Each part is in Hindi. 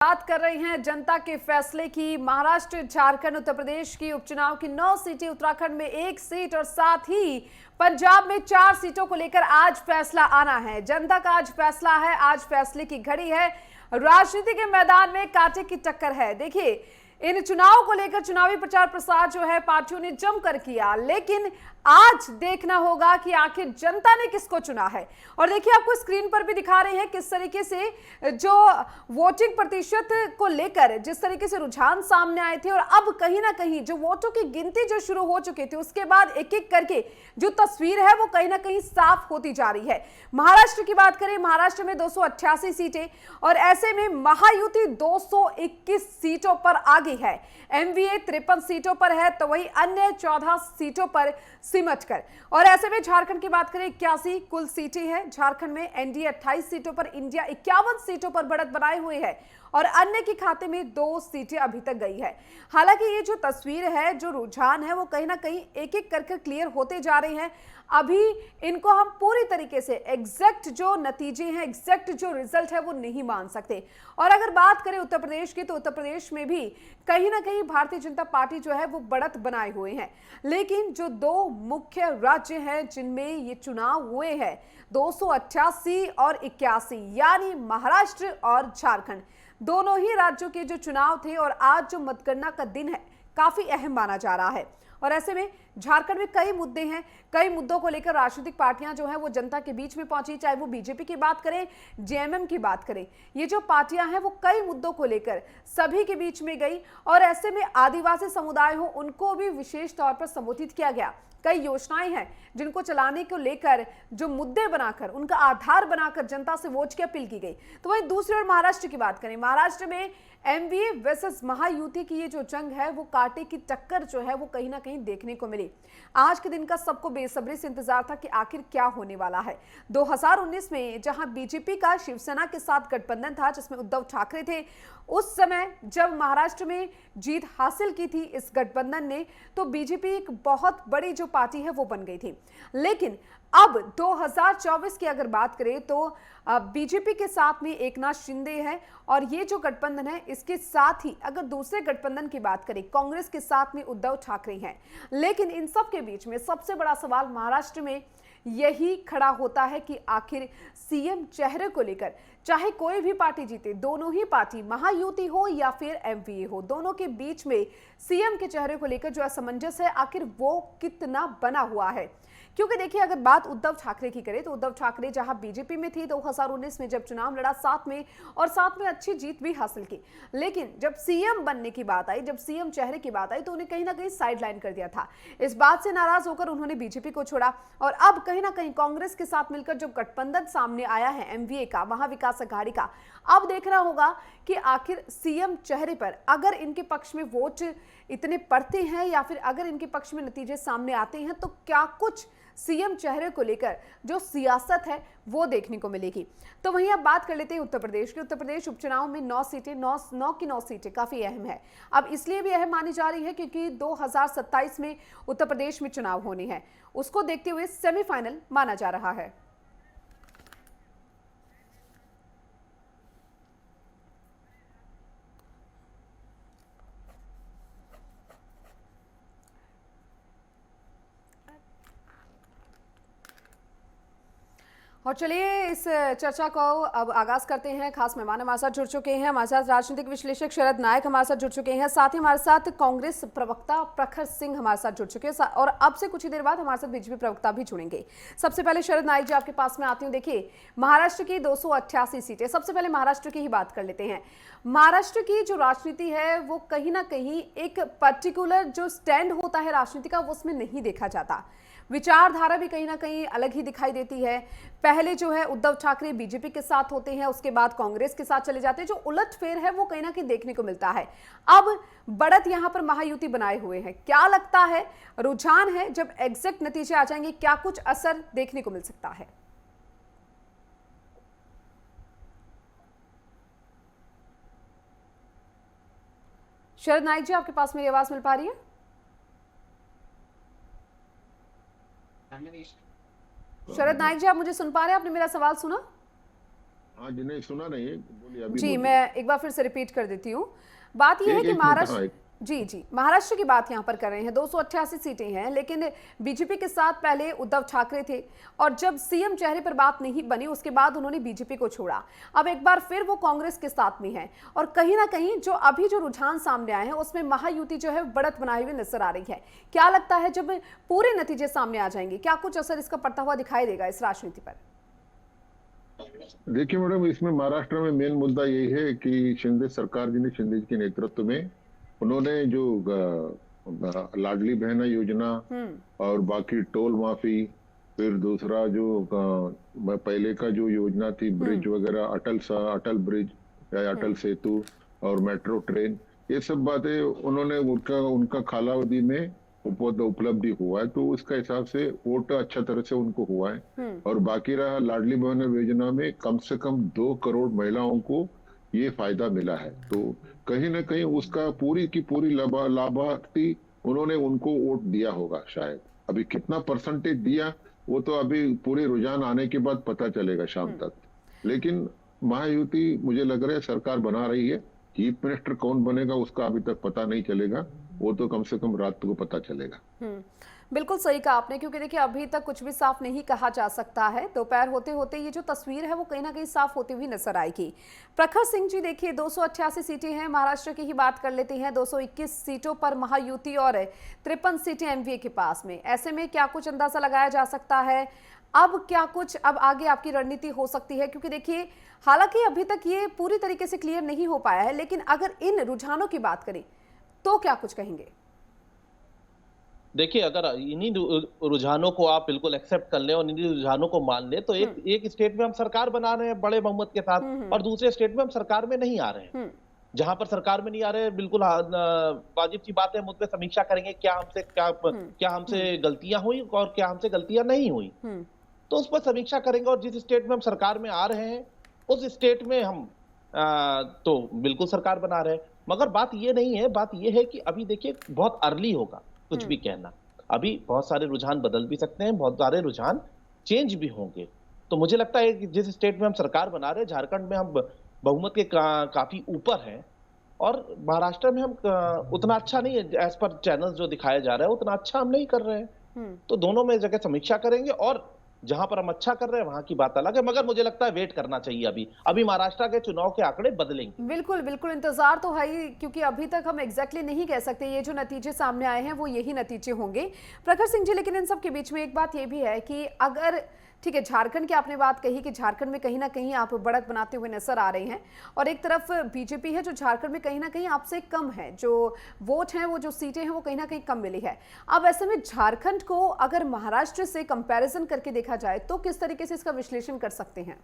बात कर रहे हैं जनता के फैसले की। महाराष्ट्र, झारखंड, उत्तर प्रदेश की उपचुनाव की 9 सीटें, उत्तराखंड में 1 सीट और साथ ही पंजाब में 4 सीटों को लेकर आज फैसला आना है। जनता का आज फैसला है, आज फैसले की घड़ी है। राजनीति के मैदान में कांटे की टक्कर है। देखिए, इन चुनाव को लेकर चुनावी प्रचार प्रसार जो है पार्टियों ने जमकर किया, लेकिन आज देखना होगा कि आखिर जनता ने किसको चुना है। और देखिए, आपको स्क्रीन पर भी दिखा रहे हैं किस तरीके से जो वोटिंग प्रतिशत को लेकर जिस तरीके से रुझान सामने आए थे, और अब कहीं ना कहीं जो वोटों की गिनती जो शुरू हो चुकी थी, उसके बाद एक एक करके जो तस्वीर है वो कहीं ना कहीं साफ होती जा रही है। महाराष्ट्र की बात करें, महाराष्ट्र में 288 सीटें और ऐसे में महायुति 221 सीटों पर आगे है। एमवीए 53 सीटों पर है, तो वही अन्य 14 सीटों पर सिमट कर। और ऐसे में झारखंड की बात करें, 81 कुल सीटें हैं। झारखंड में एनडीए 28 सीटों पर, इंडिया 51 सीटों पर बढ़त बनाए हुए है और अन्य के खाते में 2 सीटें अभी तक गई है। हालांकि ये जो तस्वीर है, जो रुझान है, वो कहीं ना कहीं एक एक करके क्लियर होते जा रहे हैं। अभी इनको हम पूरी तरीके से एग्जैक्ट जो नतीजे हैं, एग्जैक्ट जो रिजल्ट है, वो नहीं मान सकते। और अगर बात करें उत्तर प्रदेश की, तो उत्तर प्रदेश में भी कहीं ना कहीं भारतीय जनता पार्टी जो है वो बढ़त बनाए हुए हैं। लेकिन जो 2 मुख्य राज्य हैं जिनमें ये चुनाव हुए हैं, 288 और 81, यानी महाराष्ट्र और झारखंड, दोनों ही राज्यों के जो चुनाव थे और आज जो मतगणना का दिन है, काफी अहम माना जा रहा है। और ऐसे में झारखंड में कई मुद्दे हैं, कई मुद्दों को लेकर राजनीतिक पार्टियां जो हैं वो जनता के बीच में पहुंची, चाहे वो बीजेपी की बात करें, जेएमएम की बात करें। ये जो पार्टियां हैं वो कई मुद्दों को लेकर सभी के बीच में गई और ऐसे में आदिवासी समुदाय हो, उनको भी विशेष तौर पर संबोधित किया गया। कई योजनाएं हैं जिनको चलाने को लेकर जो मुद्दे बनाकर, उनका आधार बनाकर जनता से वोट की अपील की गई। तो वहीं दूसरी ओर महाराष्ट्र की बात करें, महाराष्ट्र में एमवीए वर्सेस महायुति की ये जो जंग है, वो कांटे की टक्कर जो है वो कहीं ना कहीं देखने को मिली। आज के दिन का सबको बेसब्री से इंतजार था कि आखिर क्या होने वाला है। 2019 में जहां बीजेपी का शिवसेना के साथ गठबंधन था, जिसमें उद्धव ठाकरे थे, उस समय जब महाराष्ट्र में जीत हासिल की थी इस गठबंधन ने, तो बीजेपी एक बहुत बड़ी जो पार्टी है वो बन गई थी। लेकिन अब 2024 की अगर बात करें तो बीजेपी के साथ में एकनाथ शिंदे है और ये जो गठबंधन है, इसके साथ ही अगर दूसरे गठबंधन की बात करें, कांग्रेस के साथ में उद्धव ठाकरे हैं। लेकिन इन सब के बीच में सबसे बड़ा सवाल महाराष्ट्र में यही खड़ा होता है कि आखिर सीएम चेहरे को लेकर, चाहे कोई भी पार्टी जीते, दोनों ही पार्टी, महायुति हो या फिर एमवीए हो, दोनों के बीच में सीएम के चेहरे को लेकर जो असमंजस है, आखिर वो कितना बना हुआ है। क्योंकि देखिए, अगर बात उद्धव ठाकरे की करें तो उद्धव ठाकरे जहां बीजेपी में थे 2019 में जब चुनाव लड़ा, साथ में अच्छी जीत भी हासिल की, लेकिन जब सीएम बनने की बात आई, जब सीएम चेहरे की बात आई, तो उन्हें कहीं ना कहीं साइडलाइन कर दिया था। इस बात से नाराज होकर उन्होंने बीजेपी को छोड़ा और अब कहीं ना कहीं कांग्रेस के साथ मिलकर जब गठबंधन सामने आया है एमवीए का, महाविकास अघाड़ी का, अब देखना होगा कि आखिर सीएम चेहरे पर अगर इनके पक्ष में वोट इतने पड़ते हैं या फिर अगर इनके पक्ष में नतीजे सामने आते हैं, तो क्या कुछ सीएम चेहरे को लेकर जो सियासत है वो देखने को मिलेगी। तो वहीं अब बात कर लेते हैं उत्तर प्रदेश की। उत्तर प्रदेश उपचुनाव में 9 सीटें, 9 की 9 सीटें काफी अहम है। अब इसलिए भी अहम मानी जा रही है क्योंकि 2027 में उत्तर प्रदेश में चुनाव होने हैं, उसको देखते हुए सेमीफाइनल माना जा रहा है। और चलिए इस चर्चा को अब आगाज करते हैं। खास मेहमान हमारे साथ जुड़ चुके हैं, हमारे साथ राजनीतिक विश्लेषक शरद नायक हमारे साथ जुड़ चुके हैं, साथ ही हमारे साथ कांग्रेस प्रवक्ता प्रखर सिंह हमारे साथ जुड़ चुके हैं और अब से कुछ ही देर बाद हमारे साथ बीजेपी प्रवक्ता भी जुड़ेंगे। सबसे पहले शरद नायक जी, आपके पास में आती हूँ। देखिए, महाराष्ट्र की 288 सीटें, सबसे पहले महाराष्ट्र की ही बात कर लेते हैं। महाराष्ट्र की जो राजनीति है वो कहीं ना कहीं एक पर्टिकुलर जो स्टैंड होता है राजनीति का, वो उसमें नहीं देखा जाता। विचारधारा भी कहीं ना कहीं अलग ही दिखाई देती है। पहले जो है उद्धव ठाकरे बीजेपी के साथ होते हैं, उसके बाद कांग्रेस के साथ चले जाते हैं। जो उलटफेर है वो कहीं ना कहीं देखने को मिलता है। अब बढ़त यहां पर महायुति बनाए हुए हैं। क्या लगता है, रुझान है, जब एग्जैक्ट नतीजे आ जाएंगे क्या कुछ असर देखने को मिल सकता है? शरद नायक जी, आपके पास मेरी आवाज मिल पा रही है? शरद नायक जी, आप मुझे सुन पा रहे हैं? आपने मेरा सवाल सुना? हाँ जी, नहीं सुना नहीं है, बोलिए, अभी जी, बोलिए। मैं एक बार फिर से रिपीट कर देती हूँ। बात यह है एक कि एक मिनट, हाँ, महाराष्ट्र, जी, जी, महाराष्ट्र की बात यहाँ पर कर रहे हैं, 288 सीटें हैं, लेकिन बीजेपी के साथ पहले उद्धव ठाकरे थे और जब सीएम चेहरे पर बात नहीं बनी, उसके बाद उन्होंने बीजेपी को छोड़ा। अब एक बार फिर वो कांग्रेस के साथ में है और कहीं ना कहीं जो अभी जो रुझान सामने आए हैं, उसमें महायुति जो है बढ़त बनाई हुई नजर आ रही है। क्या लगता है जब पूरे नतीजे सामने आ जाएंगे, क्या कुछ असर इसका पड़ता हुआ दिखाई देगा इस राजनीति पर? देखिए मैडम, इसमें महाराष्ट्र में मेन मुद्दा यही है कि शिंदे सरकार जी ने, शिंदे जी के नेतृत्व में उन्होंने जो लाडली बहना योजना और बाकी टोल माफी, फिर दूसरा जो पहले का जो योजना थी ब्रिज वगैरह, अटल ब्रिज या अटल सेतु और मेट्रो ट्रेन, ये सब बातें उन्होंने उनका उनका कालावधि में उपलब्धि हुआ है, तो उसका हिसाब से वोट अच्छा तरह से उनको हुआ है। और बाकी रहा लाडली बहना योजना में कम से कम 2 करोड़ महिलाओं को ये फायदा मिला है, तो कहीं ना कहीं उसका पूरी की पूरी लाभार्थी उन्होंने उनको वोट दिया होगा शायद। अभी कितना परसेंटेज दिया वो तो अभी पूरे रुझान आने के बाद पता चलेगा शाम तक। लेकिन महायुति मुझे लग रहा है सरकार बना रही है। चीफ मिनिस्टर कौन बनेगा उसका अभी तक पता नहीं चलेगा, वो तो कम से कम रात को पता चलेगा। बिल्कुल सही कहा आपने, क्योंकि देखिए अभी तक कुछ भी साफ नहीं कहा जा सकता है। दोपहर होते होते ये जो तस्वीर है वो कहीं ना कहीं साफ होती हुई नजर आएगी। प्रखर सिंह जी, देखिए 288 सीटें हैं, महाराष्ट्र की ही बात कर लेते हैं, 221 सीटों पर महायुति और 53 सीटें एनडीए के पास में। ऐसे में क्या कुछ अंदाजा लगाया जा सकता है? अब क्या कुछ अब आगे आपकी रणनीति हो सकती है? क्योंकि देखिए हालांकि अभी तक ये पूरी तरीके से क्लियर नहीं हो पाया है, लेकिन अगर इन रुझानों की बात करें तो क्या कुछ कहेंगे? देखिए, अगर इन्हीं रुझानों को आप बिल्कुल एक्सेप्ट कर लें और इन्हीं रुझानों को मान लें, तो एक स्टेट में हम सरकार बना रहे हैं बड़े बहुमत के साथ, और दूसरे स्टेट में हम सरकार में नहीं आ रहे हैं। जहां पर सरकार में नहीं आ रहे हैं, बिल्कुल वाजिब सी बात है, हम उस पर समीक्षा करेंगे क्या हमसे गलतियां हुई और क्या हमसे गलतियां नहीं हुई, तो उस पर समीक्षा करेंगे। और जिस स्टेट में हम सरकार में आ रहे हैं उस स्टेट में हम तो बिल्कुल सरकार बना रहे हैं। मगर बात ये नहीं है, बात ये है कि अभी देखिए बहुत अर्ली होगा कुछ भी कहना। अभी बहुत सारे रुझान बदल भी सकते हैं, बहुत सारे रुझान चेंज भी होंगे। तो मुझे लगता है कि जिस स्टेट में हम सरकार बना रहे हैं, झारखंड में हम बहुमत के काफी ऊपर हैं, और महाराष्ट्र में हम उतना अच्छा नहीं है, एज पर चैनल्स जो दिखाया जा रहा है उतना अच्छा हम नहीं कर रहे हैं। तो दोनों में जगह समीक्षा करेंगे, और जहां पर हम अच्छा कर रहे हैं वहां की बात अलग है। मगर मुझे लगता है वेट करना चाहिए, अभी महाराष्ट्र के चुनाव के आंकड़े बदलेंगे। बिल्कुल बिल्कुल, इंतजार तो है ही, क्योंकि अभी तक हम एग्जैक्टली नहीं कह सकते ये जो नतीजे सामने आए हैं वो यही नतीजे होंगे। प्रखर सिंह जी, लेकिन इन सब के बीच में एक बात ये भी है कि अगर ठीक है, झारखंड की आपने बात कही कि झारखंड में कहीं ना कहीं आप बढ़त बनाते हुए नजर आ रहे हैं, और एक तरफ बीजेपी है जो झारखंड में कहीं ना कहीं आपसे कम है, जो वोट हैं, वो जो सीटें हैं वो कहीं ना कहीं कम मिली है। अब ऐसे में झारखंड को अगर महाराष्ट्र से कंपैरिजन करके देखा जाए तो किस तरीके से इसका विश्लेषण कर सकते हैं?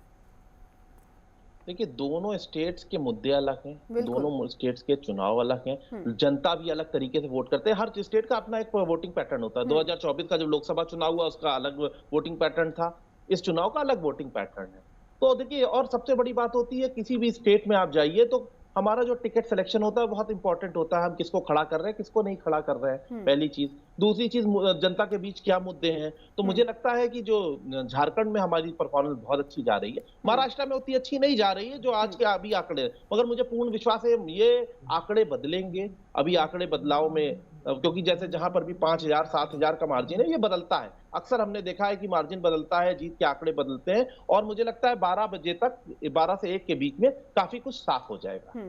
देखिए, दोनों स्टेट्स के मुद्दे अलग हैं, दोनों स्टेट्स के चुनाव अलग हैं, जनता भी अलग तरीके से वोट करते हैं। हर स्टेट का अपना एक वोटिंग पैटर्न होता है। 2024 का जब लोकसभा चुनाव हुआ उसका अलग वोटिंग पैटर्न था, इस चुनाव का अलग वोटिंग पैटर्न है। तो देखिए, और सबसे बड़ी बात होती है, किसी भी स्टेट में आप जाइए तो हमारा जो टिकट सिलेक्शन होता है बहुत इंपॉर्टेंट होता है। हम किसको खड़ा कर रहे हैं, किसको नहीं खड़ा कर रहे हैं, पहली चीज। दूसरी चीज, जनता के बीच क्या मुद्दे हैं। तो मुझे लगता है कि जो झारखंड में हमारी परफॉर्मेंस बहुत अच्छी जा रही है, महाराष्ट्र में उतनी अच्छी नहीं जा रही है जो आज के अभी आंकड़े। मगर मुझे पूर्ण विश्वास है ये आंकड़े बदलेंगे। अभी आंकड़े बदलाव में, क्योंकि जैसे जहां पर भी 5,000 7,000 का मार्जिन है, ये बदलता है। अक्सर हमने देखा है कि मार्जिन बदलता है, जीत के आंकड़े बदलते हैं, और मुझे लगता है 12 बजे तक, 12 से 1 के बीच में काफी कुछ साफ हो जाएगा।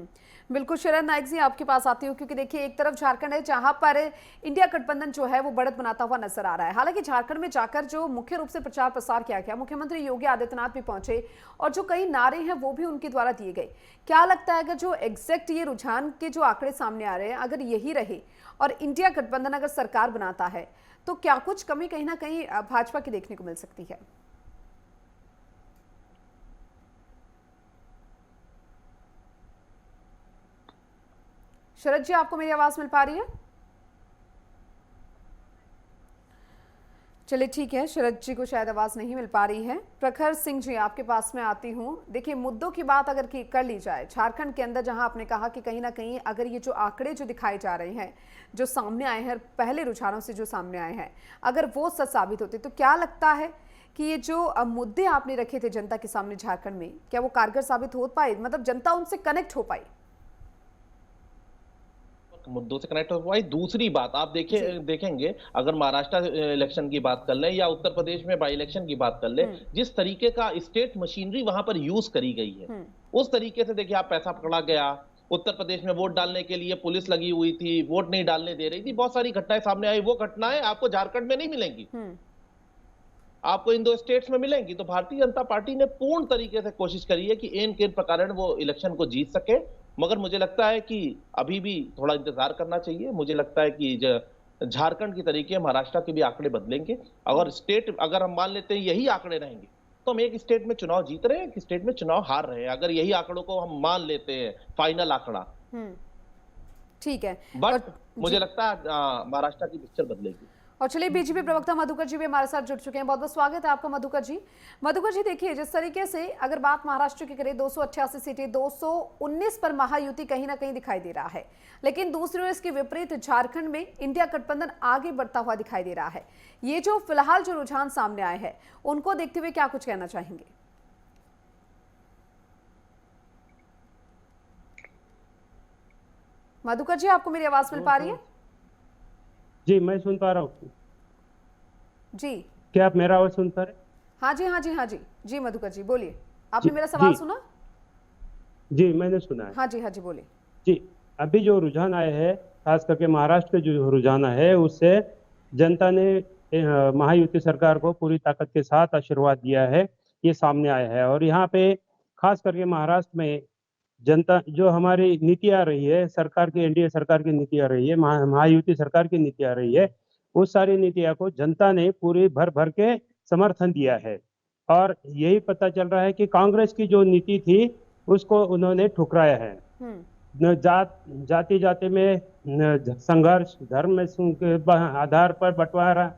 बिल्कुल, शरद नाइक जी आपके पास आती हूँ, क्योंकि देखिए एक तरफ झारखंड है जहां पर इंडिया गठबंधन जो है वो बढ़त बनाता हुआ नजर आ रहा है। हालांकि झारखंड में जाकर जो मुख्य रूप से प्रचार प्रसार किया गया, मुख्यमंत्री योगी आदित्यनाथ भी पहुंचे और जो कई नारे हैं वो भी उनके द्वारा दिए गए। क्या लगता है अगर जो एग्जैक्ट ये रुझान के जो आंकड़े सामने आ रहे हैं अगर यही रहे और इंडिया गठबंधन अगर सरकार बनाता है, तो क्या कुछ कमी कहीं ना कहीं भाजपा की देखने को मिल सकती है? शरद जी, आपको मेरी आवाज मिल पा रही है? चलिए ठीक है, शरद जी को शायद आवाज़ नहीं मिल पा रही है। प्रखर सिंह जी, आपके पास में आती हूँ। देखिए, मुद्दों की बात अगर कर ली जाए झारखंड के अंदर, जहां आपने कहा कि कहीं ना कहीं अगर ये जो आंकड़े जो दिखाए जा रहे हैं, जो सामने आए हैं पहले रुझानों से जो सामने आए हैं, अगर वो सच साबित होते तो क्या लगता है कि ये जो मुद्दे आपने रखे थे जनता के सामने झारखंड में, क्या वो कारगर साबित हो पाए, मतलब जनता उनसे कनेक्ट हो पाई? मुद्दों से कनेक्ट हो पाई। दूसरी बात आप देखेंगे, अगर महाराष्ट्र इलेक्शन की बात कर लें या उत्तर प्रदेश में बाई इलेक्शन की बात कर लें, जिस तरीके का स्टेट मशीनरी वहां पर यूज करी गई है, उस तरीके से देखिए आप पैसा पकड़ा गया। उत्तर प्रदेश में वोट डालने के लिए पुलिस लगी हुई थी, वोट नहीं डालने दे रही थी, बहुत सारी घटनाएं सामने आई। वो घटनाएं आपको झारखंड में नहीं मिलेंगी, आपको इन दो स्टेट्स में मिलेंगी। तो भारतीय जनता पार्टी ने पूर्ण तरीके से कोशिश करी है कि इन किन प्रकार वो इलेक्शन को जीत सके, मगर मुझे लगता है कि अभी भी थोड़ा इंतजार करना चाहिए। मुझे लगता है कि झारखंड की तरीके महाराष्ट्र के भी आंकड़े बदलेंगे। अगर हम मान लेते हैं यही आंकड़े रहेंगे, तो हम एक स्टेट में चुनाव जीत रहे हैं, एक स्टेट में चुनाव हार रहे हैं, अगर यही आंकड़ों को हम मान लेते हैं फाइनल आंकड़ा। ठीक है, बट मुझे लगता है महाराष्ट्र की पिक्चर बदलेगी। और चलिए, बीजेपी प्रवक्ता मधुकर जी भी हमारे साथ जुड़ चुके हैं। बहुत बहुत स्वागत है आपका मधुकर जी। मधुकर जी, देखिए, जिस तरीके से अगर बात महाराष्ट्र की करें, 288 सीटें, 219 पर महायुति कहीं ना कहीं दिखाई दे रहा है, लेकिन दूसरी ओर इसके विपरीत झारखंड में इंडिया गठबंधन आगे बढ़ता हुआ दिखाई दे रहा है। ये जो फिलहाल जो रुझान सामने आए हैं, उनको देखते हुए क्या कुछ कहना चाहेंगे? मधुकर जी, आपको मेरी आवाज मिल पा रही है? जी, मैं सुन पा रहा हूँ जी। क्या आप मेरा आवाज सुन पा रहे? हाँ जी, हाँ जी, हाँ जी। जी मधुकर जी, बोलिए। आपने मेरा सवाल सुना? जी, मैंने सुना है। हाँ जी, हाँ जी, बोलिए। जी, अभी जो रुझान आए हैं, खास करके महाराष्ट्र के जो रुझान है, उससे जनता ने महायुति सरकार को पूरी ताकत के साथ आशीर्वाद दिया है, ये सामने आया है। और यहाँ पे खास करके महाराष्ट्र में जनता जो हमारी नीति आ रही है, सरकार की, एनडीए सरकार की नीति आ रही है, महायुति सरकार की नीति आ रही है, उस सारी नीतियों को जनता ने पूरी भर भर के समर्थन दिया है। और यही पता चल रहा है कि कांग्रेस की जो नीति थी उसको उन्होंने ठुकराया है। जाति में संघर्ष, धर्म के आधार पर बंटवारा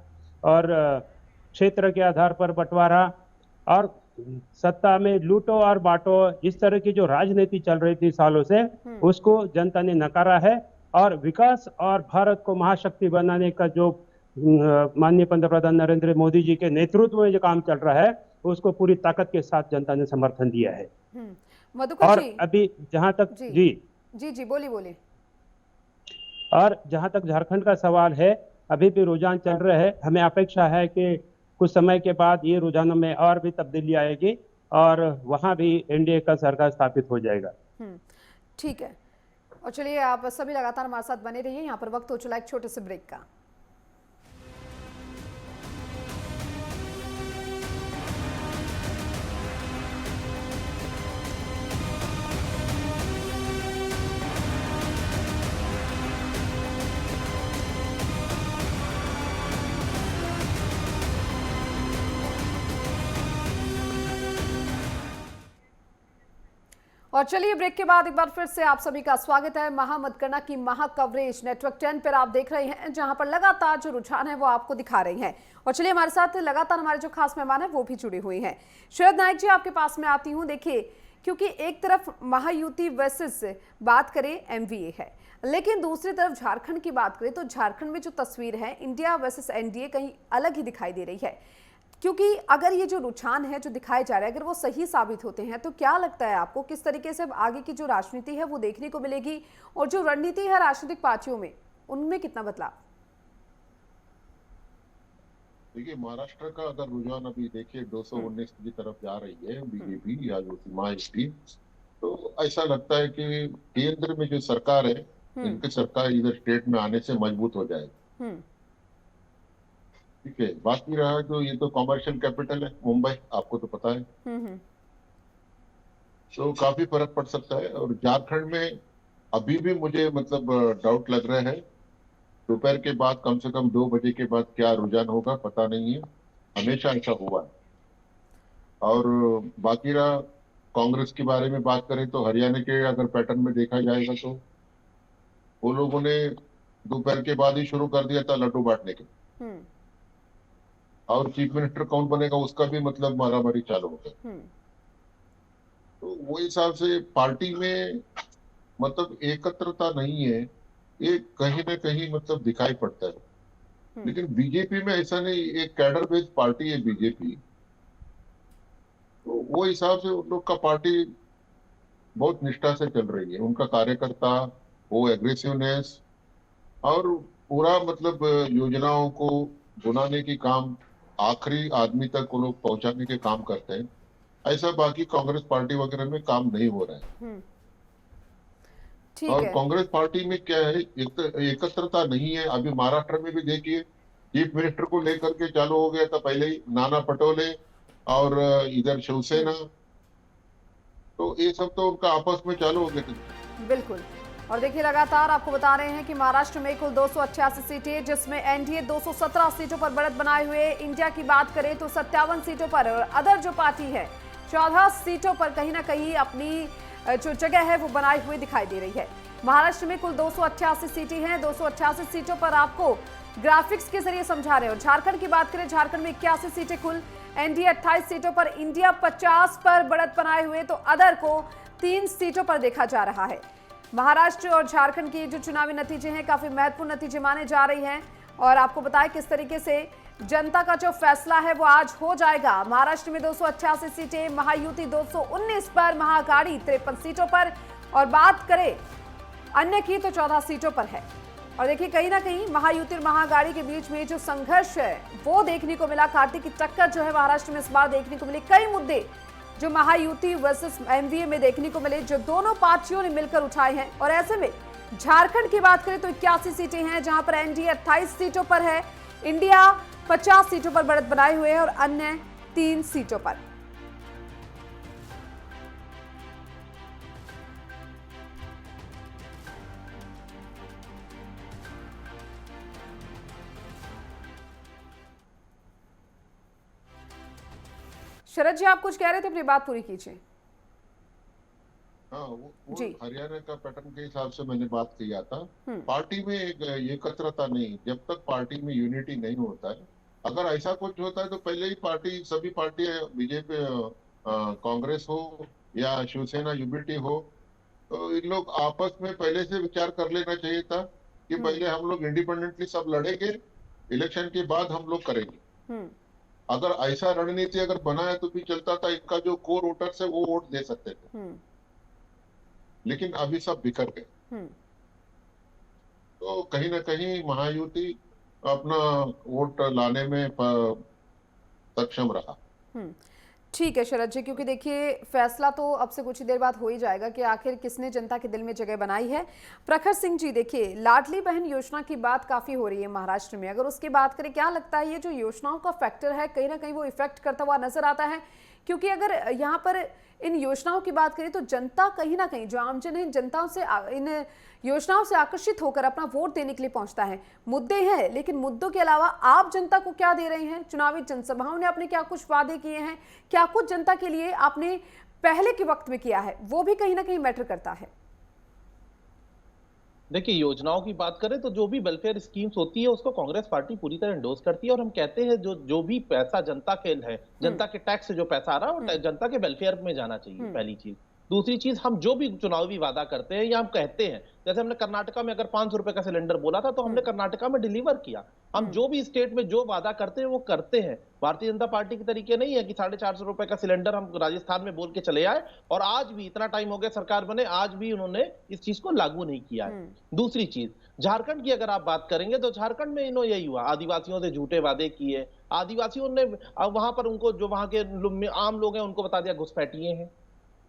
और क्षेत्र के आधार पर बंटवारा और सत्ता में लूटो और बांटो, इस तरह की जो राजनीति चल रही थी सालों से, उसको जनता ने नकारा है। और विकास और भारत को महाशक्ति बनाने का जो माननीय पंतप्रधान नरेंद्र मोदी जी के नेतृत्व में जो काम चल रहा है, उसको पूरी ताकत के साथ जनता ने समर्थन दिया है। मधुकर जी, अभी जहां तक जी बोलिए। और जहां तक झारखंड का सवाल है, अभी भी रुझान चल रहे हैं। हमें अपेक्षा है कि कुछ समय के बाद ये रुझानों में और भी तब्दीली आएगी और वहां भी एनडीए का सरकार स्थापित हो जाएगा। ठीक है, और चलिए, आप सभी लगातार हमारे साथ बने रहिए। यहाँ पर वक्त हो चला एक छोटे से ब्रेक का। और चलिए, ब्रेक के बाद एक बार फिर से आप सभी का स्वागत है। महामतगणना की महा कवरेज नेटवर्क 10 पर आप देख रहे हैं, जहां पर लगातार जो रुझान है वो आपको दिखा रही हैं। और चलिए, हमारे साथ लगातार हमारे जो खास मेहमान है वो भी जुड़े हुए हैं। शरद नायक जी, आपके पास में आती हूँ। देखिए, क्योंकि एक तरफ महायुति वर्सेस बात करें एमवीए है, लेकिन दूसरी तरफ झारखंड की बात करें तो झारखंड में जो तस्वीर है इंडिया वर्सेस एनडीए कहीं अलग ही दिखाई दे रही है। क्योंकि अगर ये जो रुझान है जो दिखाए जा रहे हैं, अगर वो सही साबित होते हैं, तो क्या लगता है आपको किस तरीके से आगे की जो राजनीति है वो देखने को मिलेगी, और जो रणनीति है राजनीतिक पार्टियों में, उनमें कितना बदलाव? देखिए, महाराष्ट्र का अगर रुझान अभी देखिए 219 की तरफ जा रही है बीजेपी या जो महायुति, तो ऐसा लगता है कि केंद्र में जो सरकार है, इनकी सरकार इधर स्टेट में आने से मजबूत हो जाएगी। ठीक है, बाकी रहा जो ये तो कॉमर्शियल कैपिटल है मुंबई, आपको तो पता है, तो काफी फर्क पड़ सकता है। और झारखंड में अभी भी मुझे मतलब डाउट लग रहा है, दोपहर के बाद कम से कम 2 बजे के बाद क्या रुझान होगा पता नहीं है, हमेशा ऐसा हुआ है। और बाकी रहा कांग्रेस के बारे में बात करें तो हरियाणा के अगर पैटर्न में देखा जाएगा तो वो लोगों ने दोपहर के बाद ही शुरू कर दिया था लड्डू बांटने के, और चीफ मिनिस्टर कौन बनेगा उसका भी मतलब मारामारी चालू हो गया। तो वो हिसाब से पार्टी में मतलब एकत्रता नहीं है, ये कहीं ना कहीं मतलब दिखाई पड़ता है। लेकिन बीजेपी में ऐसा नहीं, एक कैडर बेस्ड पार्टी है बीजेपी, तो वो हिसाब से उन लोग का पार्टी बहुत निष्ठा से चल रही है। उनका कार्यकर्ता, वो एग्रेसिवनेस और पूरा मतलब योजनाओं को बुनाने की काम, आखिरी आदमी तक वो लोग पहुंचाने के काम करते हैं। ऐसा बाकी कांग्रेस पार्टी वगैरह में काम नहीं हो रहा है। ठीक और है। कांग्रेस पार्टी में क्या है, एकत्रता नहीं है। अभी महाराष्ट्र में भी देखिए, चीफ मिनिस्टर को लेकर के चालू हो गया था पहले ही, नाना पटोले और इधर शिवसेना, तो ये सब तो उनका आपस में चालू हो गया था। बिल्कुल। और देखिए, लगातार आपको बता रहे हैं कि महाराष्ट्र में कुल 288 सीटें, जिसमें एनडीए 217 सीटों पर बढ़त बनाए हुए। इंडिया की बात करें तो 57 सीटों पर, और अदर जो पार्टी है 14 सीटों पर कहीं ना कहीं अपनी जो जगह है वो बनाई हुई दिखाई दे रही है। महाराष्ट्र में कुल 288 सीटें हैं। 288 सीटों पर आपको ग्राफिक्स के जरिए समझा रहे हो। झारखंड की बात करें, झारखंड में 81 सीटें कुल, एनडीए 28 सीटों पर, इंडिया 50 पर बढ़त बनाए हुए, तो अदर को 3 सीटों पर देखा जा रहा है। महाराष्ट्र और झारखंड के जो चुनावी नतीजे हैं काफी महत्वपूर्ण नतीजे माने जा रहे हैं। और आपको बताएं किस तरीके से जनता का जो फैसला है वो आज हो जाएगा। महाराष्ट्र में 288 सीटें, महायुति 219 पर, महाअघाड़ी 53 सीटों पर, और बात करें अन्य की तो 14 सीटों पर है। और देखिए, कहीं ना कहीं महायुति और महाअघाड़ी के बीच में जो संघर्ष है वो देखने को मिला। कार्तिक की टक्कर जो है महाराष्ट्र में इस बार देखने को मिली। कई मुद्दे जो महायुति वर्सेस एमवीए में देखने को मिले, जो दोनों पार्टियों ने मिलकर उठाए हैं। और ऐसे में झारखंड की बात करें तो 81 सीटें हैं, जहां पर एनडीए 28 सीटों पर है, इंडिया 50 सीटों पर बढ़त बनाए हुए है, और अन्य 3 सीटों पर। शरद जी, आप कुछ कह रहे थे, अपनी बात पूरी कीजिए। हाँ, वो जी। हरियाणा का पैटर्न के हिसाब से मैंने बात किया था। पार्टी में एक एकत्रता नहीं, जब तक पार्टी में यूनिटी नहीं होता है। अगर ऐसा कुछ होता है तो पहले ही पार्टी, सभी पार्टियां, बीजेपी, कांग्रेस हो या शिवसेना यूबीटी हो, तो इन लोग आपस में पहले से विचार कर लेना चाहिए था कि पहले हम लोग इंडिपेंडेंटली सब लड़ेंगे, इलेक्शन के बाद हम लोग करेंगे। अगर ऐसा रणनीति अगर बनाया तो भी चलता था, इनका जो कोर वोटर्स है वो वोट दे सकते थे। लेकिन अभी सब बिखर गए, तो कहीं ना कहीं महायुति अपना वोट लाने में सक्षम रहा। ठीक है शरद जी, क्योंकि देखिए फैसला तो अब से कुछ ही देर बाद हो ही जाएगा कि आखिर किसने जनता के दिल में जगह बनाई है। प्रखर सिंह जी, देखिए लाडली बहन योजना की बात काफी हो रही है महाराष्ट्र में। अगर उसकी बात करें, क्या लगता है ये जो योजनाओं का फैक्टर है कहीं ना कहीं वो इफेक्ट करता हुआ नजर आता है? क्योंकि अगर यहाँ पर इन योजनाओं की बात करें तो जनता कहीं ना कहीं, जो आमजन है, जनताओं से इन योजनाओं से आकर्षित होकर अपना वोट देने के लिए पहुंचता है। मुद्दे हैं, लेकिन मुद्दों के अलावा आप जनता को क्या दे रहे हैं? चुनावी जनसभाओं ने आपने क्या कुछ वादे किए हैं, क्या कुछ जनता के लिए आपने पहले के वक्त में किया है, वो भी कहीं ना कहीं मैटर करता है। देखिए, योजनाओं की बात करें तो जो भी वेलफेयर स्कीम्स होती है उसको कांग्रेस पार्टी पूरी तरह एंडोर्स करती है। और हम कहते हैं जो भी पैसा जनता के है, जनता के टैक्स से जो पैसा आ रहा है वो जनता के वेलफेयर में जाना चाहिए, पहली चीज। दूसरी चीज, हम जो भी चुनावी वादा करते हैं या हम कहते हैं, जैसे हमने कर्नाटका में अगर 500 रुपए का सिलेंडर बोला था तो हमने कर्नाटका में डिलीवर किया। हम जो भी स्टेट में जो वादा करते हैं वो करते हैं। भारतीय जनता पार्टी के तरीके नहीं है कि 450 रुपए का सिलेंडर हम राजस्थान में बोल के चले आए और आज भी, इतना टाइम हो गया सरकार बने, आज भी उन्होंने इस चीज को लागू नहीं किया है। दूसरी चीज, झारखंड की अगर आप बात करेंगे तो झारखंड में इन्होंने यही हुआ, आदिवासियों से झूठे वादे किए। आदिवासियों ने वहां पर उनको, जो वहां के आम लोग हैं उनको बता दिया घुसपैठिए हैं।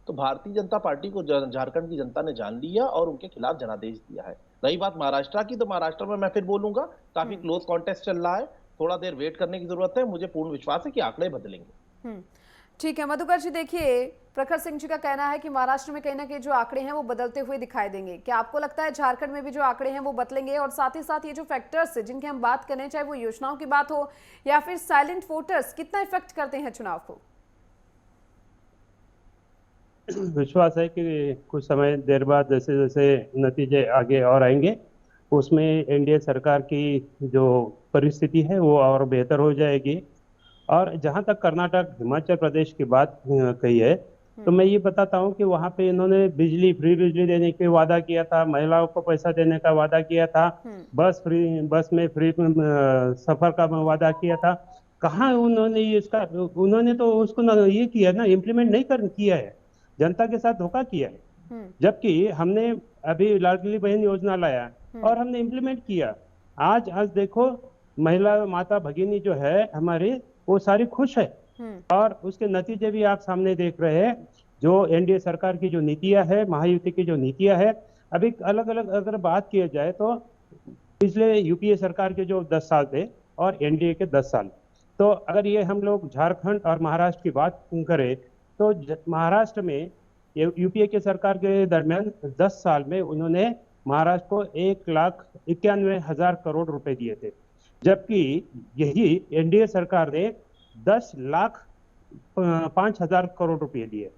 तो भारतीय जनता पार्टी को झारखंड की जनता ने जान लिया और उनके खिलाफ जनादेश दिया है। रही बात महाराष्ट्र की, तो महाराष्ट्र में मैं फिर बोलूंगा काफी क्लोज कॉन्टेस्ट चल रहा है, थोड़ा देर वेट करने की जरूरत है। मुझे पूर्ण विश्वास है कि आंकड़े बदलेंगे। ठीक है मधुकर जी, देखिए प्रखर सिंह जी का कहना है कि महाराष्ट्र में कहीं ना कहीं जो आंकड़े हैं वो बदलते हुए दिखाई देंगे। क्या आपको लगता है झारखंड में भी जो आंकड़े हैं वो बदलेंगे? और साथ ही साथ ये जो फैक्टर्स है जिनकी हम बात करें, चाहे वो योजनाओं की बात हो या फिर साइलेंट वोटर्स, कितना इफेक्ट करते हैं चुनाव को? विश्वास है कि कुछ समय देर बाद जैसे जैसे नतीजे आगे और आएंगे, उसमें एनडीए सरकार की जो परिस्थिति है वो और बेहतर हो जाएगी। और जहां तक कर्नाटक, हिमाचल प्रदेश की बात कही है, तो मैं ये बताता हूँ कि वहां पे इन्होंने फ्री बिजली देने का वादा किया था, महिलाओं को पैसा देने का वादा किया था, बस में फ्री सफर का वादा किया था। कहाँ उन्होंने उन्होंने तो उसको ये किया ना, इम्प्लीमेंट नहीं किया है, जनता के साथ धोखा किया है। जबकि हमने अभी लाडली बहन योजना लाया और हमने इम्प्लीमेंट किया। आज देखो महिला माता भगिनी जो है हमारी, वो सारी खुश है और उसके नतीजे भी आप सामने देख रहे हैं। जो एनडीए सरकार की जो नीतियां है, महायुति की जो नीतियां है, अभी अलग अलग अगर बात किया जाए तो पिछले यूपीए सरकार के जो 10 साल थे और एनडीए के 10 साल, तो अगर ये हम लोग झारखंड और महाराष्ट्र की बात करें तो महाराष्ट्र में यूपीए के सरकार के दरमियान 10 साल में उन्होंने महाराष्ट्र को 1,91,000 करोड़ रुपए दिए थे, जबकि यही एनडीए सरकार ने 10,05,000 करोड़ रुपए दिए।